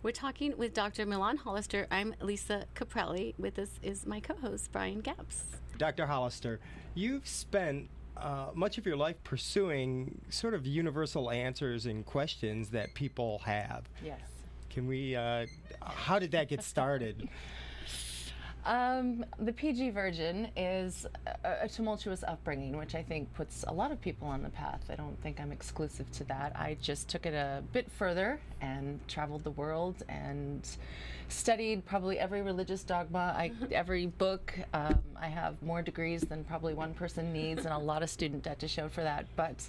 We're talking with Dr. Milan Hollister. I'm Lisa Caprelli. With us is my co-host, Brian Gapps. Dr. Hollister, you've spent much of your life pursuing sort of universal answers and questions that people have. Yes. Can we, how did that get started? The PG version is a tumultuous upbringing, which I think puts a lot of people on the path. I don't think I'm exclusive to that. I just took it a bit further and traveled the world and studied probably every religious dogma, every book. I have more degrees than probably one person needs and a lot of student debt to show for that. But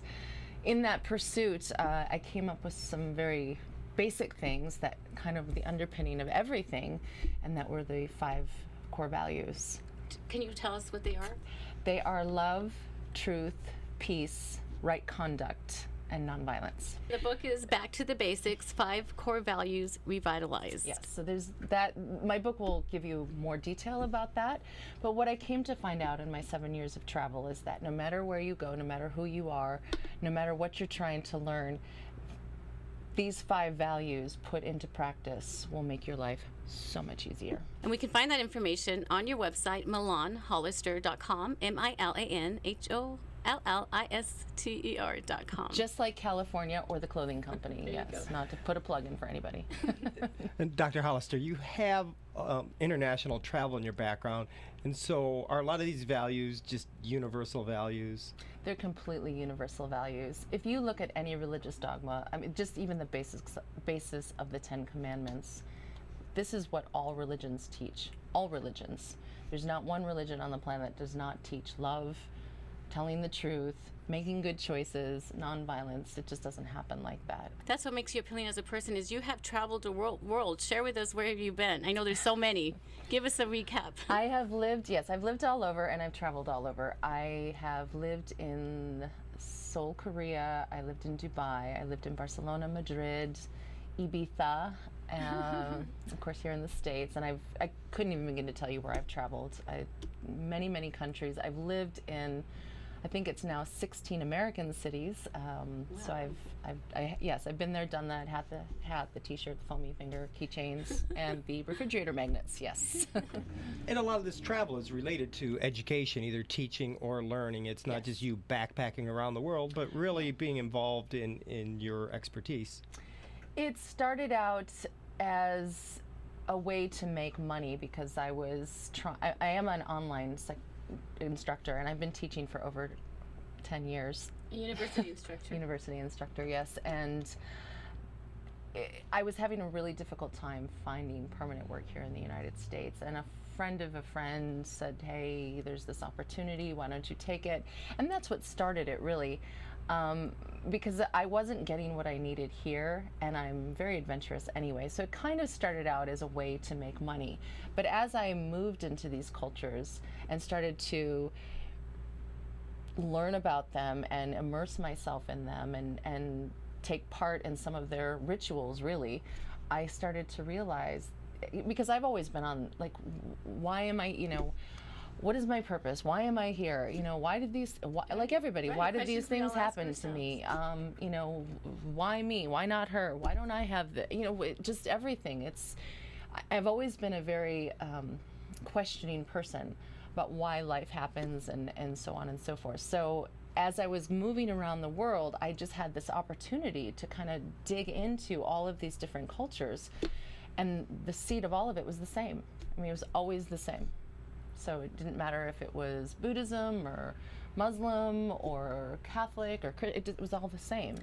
in that pursuit, I came up with some very basic things that kind of the underpinning of everything, and that were the 5 core values. Can you tell us what they are? They are love, truth, peace, right conduct, and nonviolence. The book is Back to the Basics, 5 Core Values Revitalized. Yes, so there's that. My book will give you more detail about that, but what I came to find out in my 7 years of travel is that no matter where you go, no matter who you are, no matter what you're trying to learn, these 5 values put into practice will make your life so much easier. And we can find that information on your website, milanhollister.com, MILANHOLLISTER.com. Just like California or the clothing company, yes, not to put a plug in for anybody. And Dr. Hollister, you have international travel in your background, and so are a lot of these values just universal values? They're completely universal values. If you look at any religious dogma, I mean, just even the basis of the 10 Commandments, this is what all religions teach. All religions. There's not one religion on the planet that does not teach love, telling the truth, making good choices, nonviolence. It just doesn't happen like that. That's what makes you appealing as a person, is you have traveled the world. Share with us, where have you been? I know there's so many. Give us a recap. I have lived, yes, I've lived all over and I've traveled all over. I have lived in Seoul, Korea. I lived in Dubai. I lived in Barcelona, Madrid, Ibiza, of course here in the States, and I couldn't even begin to tell you where I've traveled. Many countries. I've lived in, I think it's now 16 American cities. Wow. So I've been there, done that. Had the hat, the T-shirt, the foamy finger, keychains, and the refrigerator magnets. Yes. And a lot of this travel is related to education, either teaching or learning. It's not just you backpacking around the world, but really being involved in your expertise. It started out as a way to make money because I was I am an online instructor, and I've been teaching for over 10 years. University instructor. University instructor, yes. And I was having a really difficult time finding permanent work here in the United States, and a friend of a friend said, hey, there's this opportunity, why don't you take it? And that's what started it, really, because I wasn't getting what I needed here, and I'm very adventurous anyway, so it kind of started out as a way to make money. But as I moved into these cultures and started to learn about them and immerse myself in them and take part in some of their rituals, really, I started to realize, because I've always been on, like, why am I, what is my purpose? Why am I here? Why did these, like everybody, why did these things happen to me? Why me? Why not her? Why don't I have the, just everything. I've always been a very questioning person about why life happens and so on and so forth. So as I was moving around the world, I just had this opportunity to kind of dig into all of these different cultures, and the seed of all of it was the same. I mean, it was always the same. So it didn't matter if it was Buddhism or Muslim or Catholic or it was all the same.